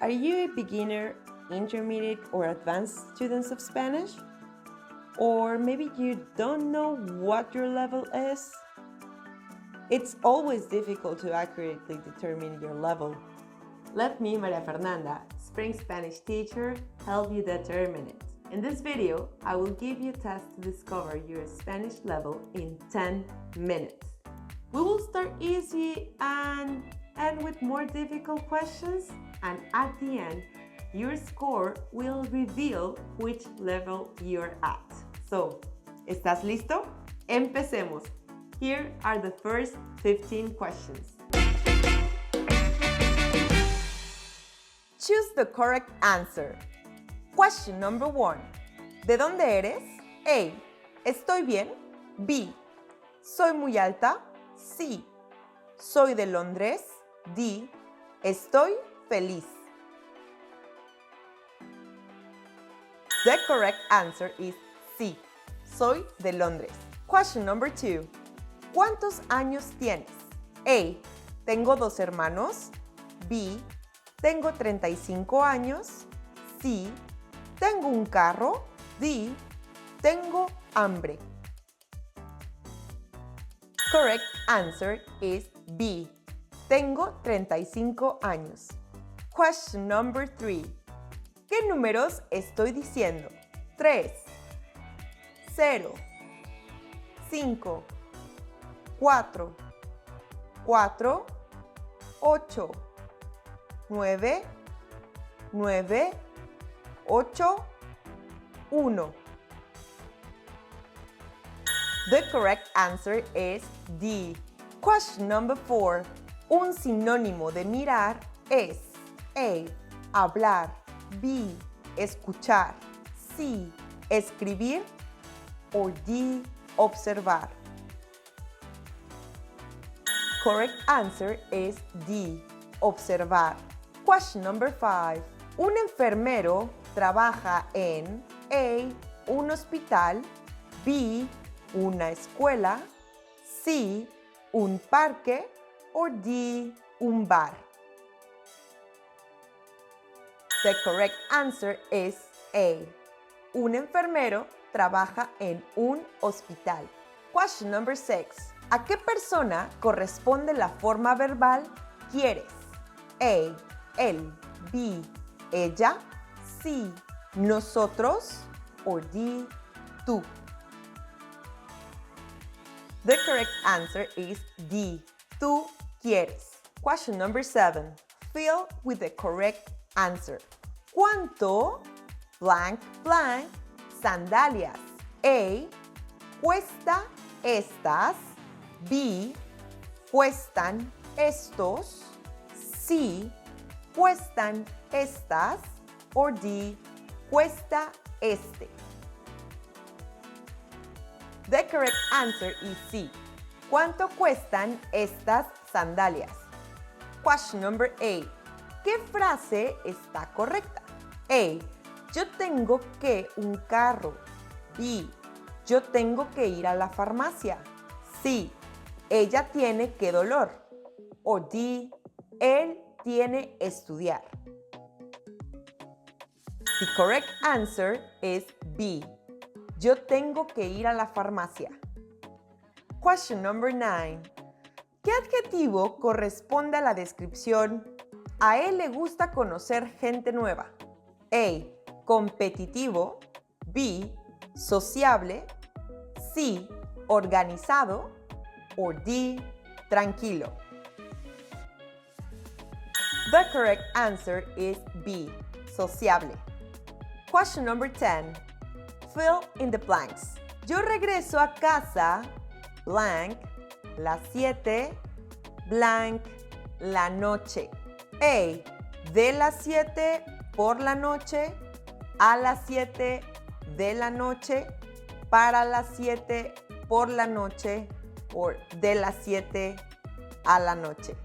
Are you a beginner, intermediate, or advanced students of Spanish? Or maybe you don't know what your level is? It's always difficult to accurately determine your level. Let me, Maria Fernanda, Spring Spanish teacher, help you determine it. In this video, I will give you a test to discover your Spanish level in 10 minutes. We will start easy and end with more difficult questions, and at the end, your score will reveal which level you're at. So, ¿estás listo? Empecemos. Here are the first 15 questions. Choose the correct answer. Question number 1. ¿De dónde eres? A. ¿Estoy bien? B. ¿Soy muy alta? C. ¿Soy de Londres? D. ¿Estoy feliz? The correct answer is C. Soy de Londres. Question number 2. ¿Cuántos años tienes? A. Tengo 2 hermanos. B. Tengo 35 años. C. Tengo un carro. D. Tengo hambre. Correct answer is B. Tengo 35 años. Question number 3. ¿Qué números estoy diciendo? 3, 0, 5, 4, 4, 8, 9, 9, 8, 1. The correct answer is D. Question number 4. Un sinónimo de mirar es A. Hablar. B. Escuchar. C. Escribir. O D. Observar. Correct answer is D. Observar. Question number 5. Un enfermero trabaja en A. Un hospital. B. Una escuela. C. Un parque. O D. Un bar. The correct answer is A. Un enfermero trabaja en un hospital. Question number 6. ¿A qué persona corresponde la forma verbal quieres? A. Él. B. Ella. C. Nosotros. O D. Tú. The correct answer is D. Tú quieres. Question number 7. Fill with the correct answer. ¿Cuánto blank blank sandalias? A. Cuesta estas. B. Cuestan estos. C. Cuestan estas. O D. Cuesta este. The correct answer is C. ¿Cuánto cuestan estas sandalias? Question number 8. ¿Qué frase está correcta? A. Yo tengo que un carro. B. Yo tengo que ir a la farmacia. C. Ella tiene que dolor. O D. Él tiene estudiar. The correct answer is B. Yo tengo que ir a la farmacia. Question number 9. ¿Qué adjetivo corresponde a la descripción? A él le gusta conocer gente nueva. A. Competitivo. B. Sociable. C. Organizado. O D. Tranquilo. The correct answer is B. Sociable. Question number 10. Fill in the blanks. Yo regreso a casa, blank, las 7, blank, la noche. A. De las 7 por la noche, a las 7 de la noche, para las 7 por la noche, o de las 7 a la noche.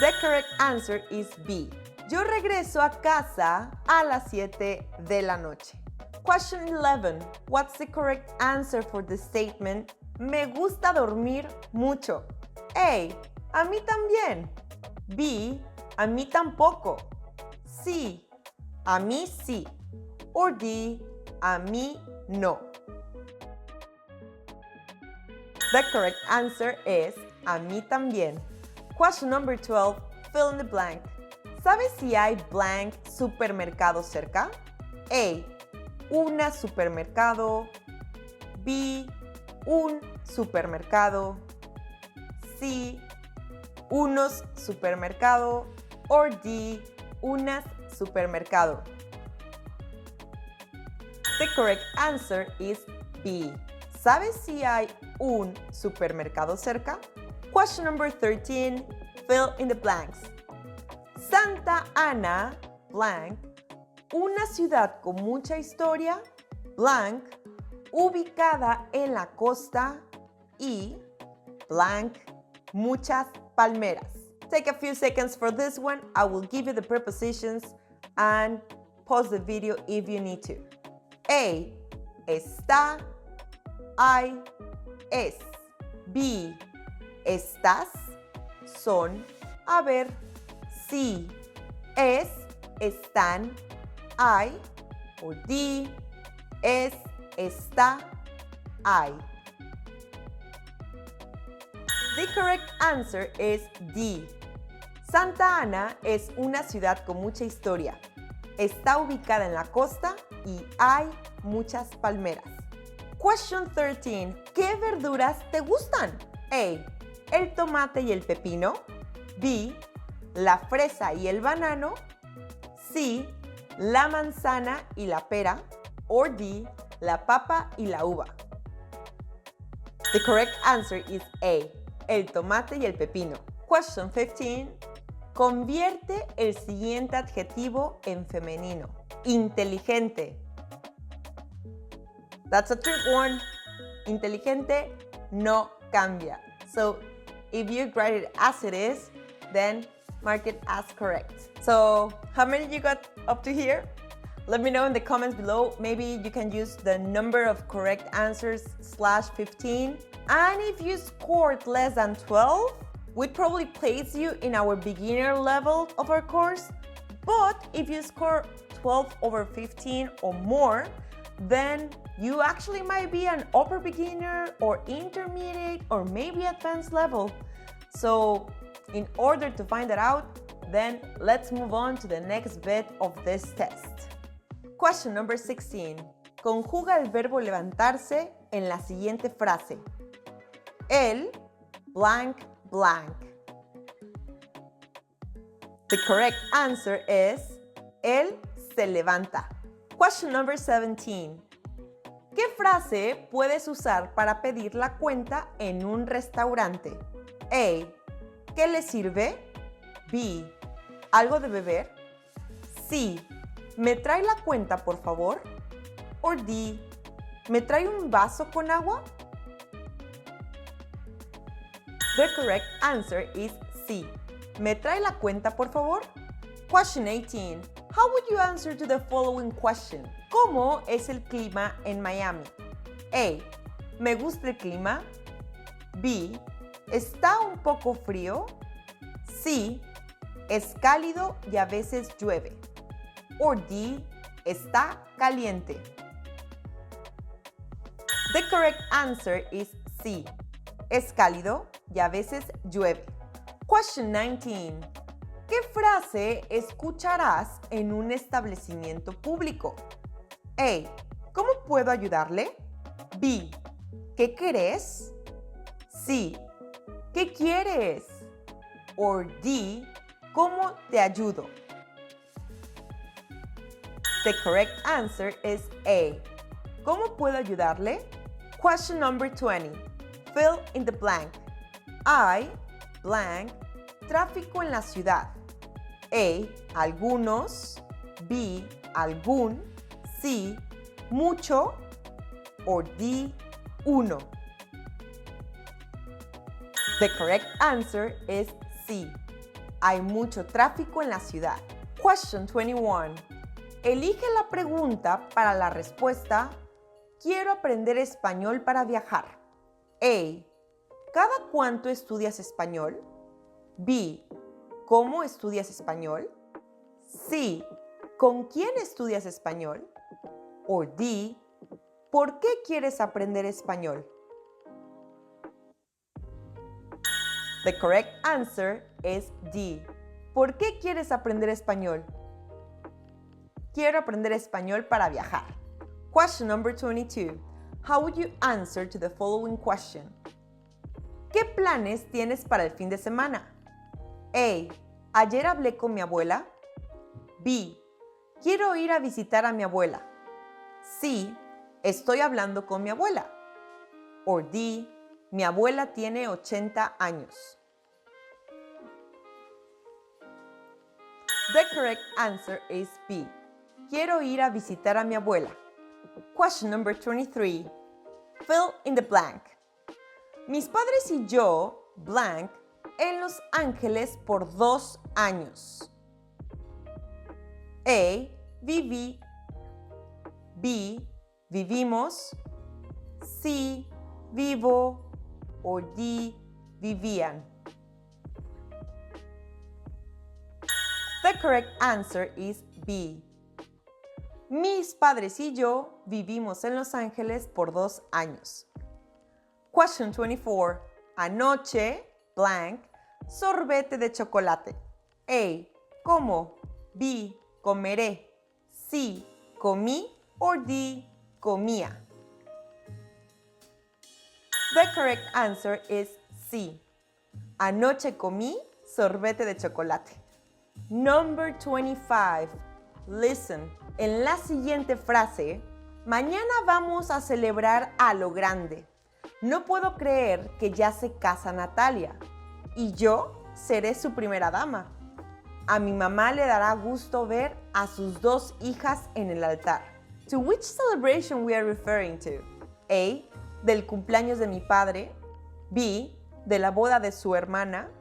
The correct answer is B. Yo regreso a casa a las 7 de la noche. Question 11. What's the correct answer for the statement me gusta dormir mucho? A. A mí también. B. a mí tampoco. C, a mí sí. Or D, a mí no. The correct answer is a mí también. Question number 12, fill in the blank. ¿Sabes si hay blank supermercado cerca? A, una supermercado. B, un supermercado. C, unos supermercado. Or D, unas supermercado. The correct answer is B. ¿Sabes si hay un supermercado cerca? Question number 13, fill in the blanks. Santa Ana, blank, una ciudad con mucha historia, blank, ubicada en la costa y, blank, muchas palmeras. Take a few seconds for this one. I will give you the prepositions and pause the video if you need to. A, está, hay, es. B, estás, son, a ver. C, es, están, hay. O D, es, está, hay. The correct answer is D. Santa Ana es una ciudad con mucha historia. Está ubicada en la costa y hay muchas palmeras. Question 13. ¿Qué verduras te gustan? A, el tomate y el pepino. B, la fresa y el banano. C, la manzana y la pera. Or D, la papa y la uva. The correct answer is A, el tomate y el pepino. Question 15. Convierte el siguiente adjetivo en femenino. Inteligente. That's a trick one. Inteligente no cambia. So if you write it as it is, then mark it as correct. So how many you got up to here? Let me know in the comments below. Maybe you can use the number of correct answers /15. And if you scored less than 12, we'd probably place you in our beginner level of our course. But if you score 12 over 15 or more, then you actually might be an upper beginner or intermediate or maybe advanced level. So in order to find that out, then let's move on to the next bit of this test. Question number 16. Conjuga el verbo levantarse en la siguiente frase. El blank blank. The correct answer is él se levanta. Question number 17. ¿Qué frase puedes usar para pedir la cuenta en un restaurante? A, ¿qué le sirve? B, ¿algo de beber? C, ¿me trae la cuenta por favor? Or D, ¿me trae un vaso con agua? The correct answer is C. ¿Me trae la cuenta por favor? Question 18. How would you answer to the following question? ¿Cómo es el clima en Miami? A, ¿me gusta el clima? B, ¿está un poco frío? C, es cálido y a veces llueve. Or D, está caliente. The correct answer is C. Es cálido y a veces llueve. Question 19. ¿Qué frase escucharás en un establecimiento público? A, ¿cómo puedo ayudarle? B, ¿qué querés? C, ¿qué quieres? Or D, ¿cómo te ayudo? The correct answer is A. ¿Cómo puedo ayudarle? Question number 20. Fill in the blank. Hay, blank, tráfico en la ciudad. A, algunos. B, algún. C, mucho. Or D, uno. The correct answer is C. Hay mucho tráfico en la ciudad. Question 21. Elige la pregunta para la respuesta quiero aprender español para viajar. A, ¿cada cuánto estudias español? B, ¿cómo estudias español? C. ¿Con quién estudias español? O D. ¿Por qué quieres aprender español? The correct answer is D. ¿Por qué quieres aprender español? Quiero aprender español para viajar. Question number 22. How would you answer to the following question? ¿Qué planes tienes para el fin de semana? A. Ayer hablé con mi abuela. B. Quiero ir a visitar a mi abuela. C. Estoy hablando con mi abuela. O D. Mi abuela tiene 80 años. The correct answer is B. Quiero ir a visitar a mi abuela. Question number 23. Fill in the blank. Mis padres y yo, blank, en Los Ángeles por 2 años. A. Viví. B. Vivimos. C. Vivo. O D. Vivían. The correct answer is B. Mis padres y yo vivimos en Los Ángeles por 2 años. Question 24. Anoche, blank, sorbete de chocolate. A. ¿Cómo? B. Comeré. C. Comí. O D. Comía. The correct answer is C. Anoche comí sorbete de chocolate. Number 25. Listen. En la siguiente frase, mañana vamos a celebrar a lo grande. No puedo creer que ya se casa Natalia. Y yo seré su primera dama. A mi mamá le dará gusto ver a sus 2 hijas en el altar. To which celebration we are referring to? A. Del cumpleaños de mi padre. B. De la boda de su hermana.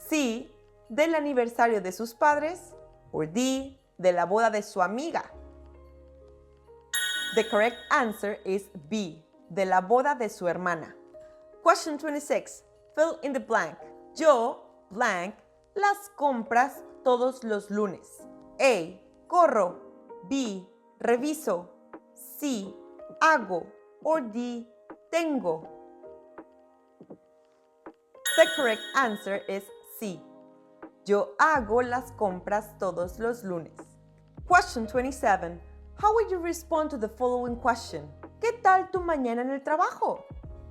C. Del aniversario de sus padres. O D. De la boda de su amiga. The correct answer is B. De la boda de su hermana. Question 26. Fill in the blank. Yo, blank, las compras todos los lunes. A. Corro. B. Reviso. C. Hago. O D. Tengo. The correct answer is C. Yo hago las compras todos los lunes. Question 27. How would you respond to the following question? ¿Qué tal tu mañana en el trabajo?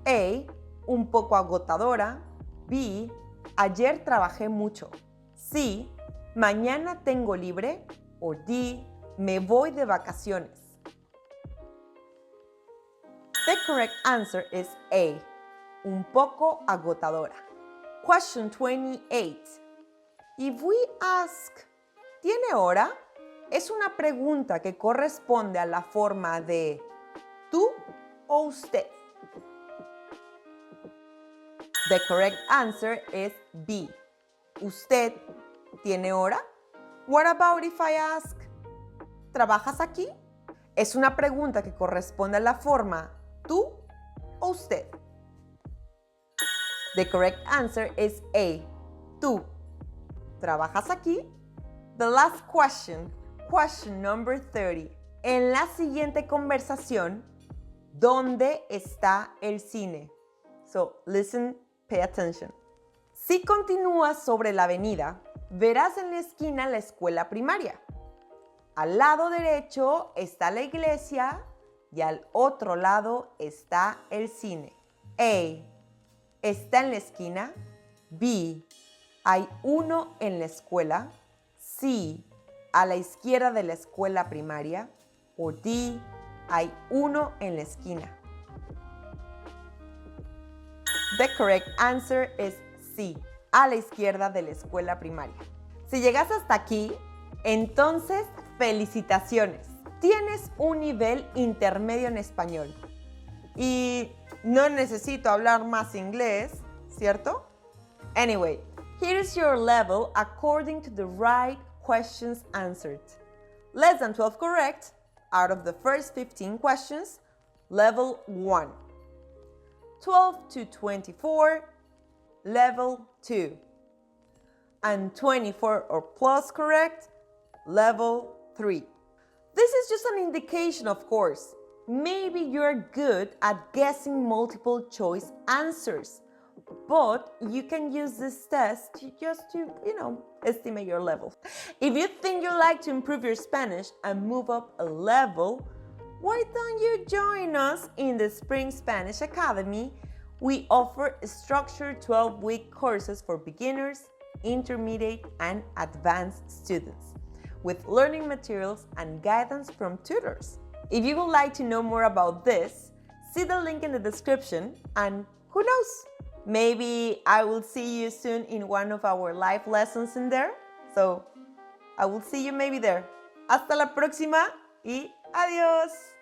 A. Un poco agotadora. B. Ayer trabajé mucho. C. Mañana tengo libre. O D. Me voy de vacaciones. The correct answer is A. Un poco agotadora. Question 28. If we ask, ¿tiene hora? Es una pregunta que corresponde a la forma de tú o usted. The correct answer is B. ¿Usted tiene hora? What about if I ask, ¿trabajas aquí? Es una pregunta que corresponde a la forma tú o usted. The correct answer is A. Tú. ¿Trabajas aquí? The last question, question number 30. En la siguiente conversación, ¿dónde está el cine? So, listen, pay attention. Si continúas sobre la avenida, verás en la esquina la escuela primaria. Al lado derecho está la iglesia y al otro lado está el cine. A. ¿Está en la esquina? B. ¿Hay uno en la escuela? C. ¿A la izquierda de la escuela primaria? O D. ¿Hay uno en la esquina? The correct answer is C. A la izquierda de la escuela primaria. Si llegas hasta aquí, entonces felicitaciones. Tienes un nivel intermedio en español. Y no necesito hablar más inglés, ¿cierto? Anyway, here's your level according to the right questions answered. Less than 12 correct out of the first 15 questions, level 1. 12 to 24, level 2. and 24 or plus correct, level 3. This is just an indication, of course. Maybe you're good at guessing multiple choice answers, but you can use this test to estimate your level. If you think you'd like to improve your Spanish and move up a level, why don't you join us in the Spring Spanish Academy? We offer structured 12-week courses for beginners, intermediate, and advanced students, with learning materials and guidance from tutors. If you would like to know more about this, see the link in the description, and who knows, maybe I will see you soon in one of our live lessons in there. So I will see you maybe there. Hasta la próxima y adiós.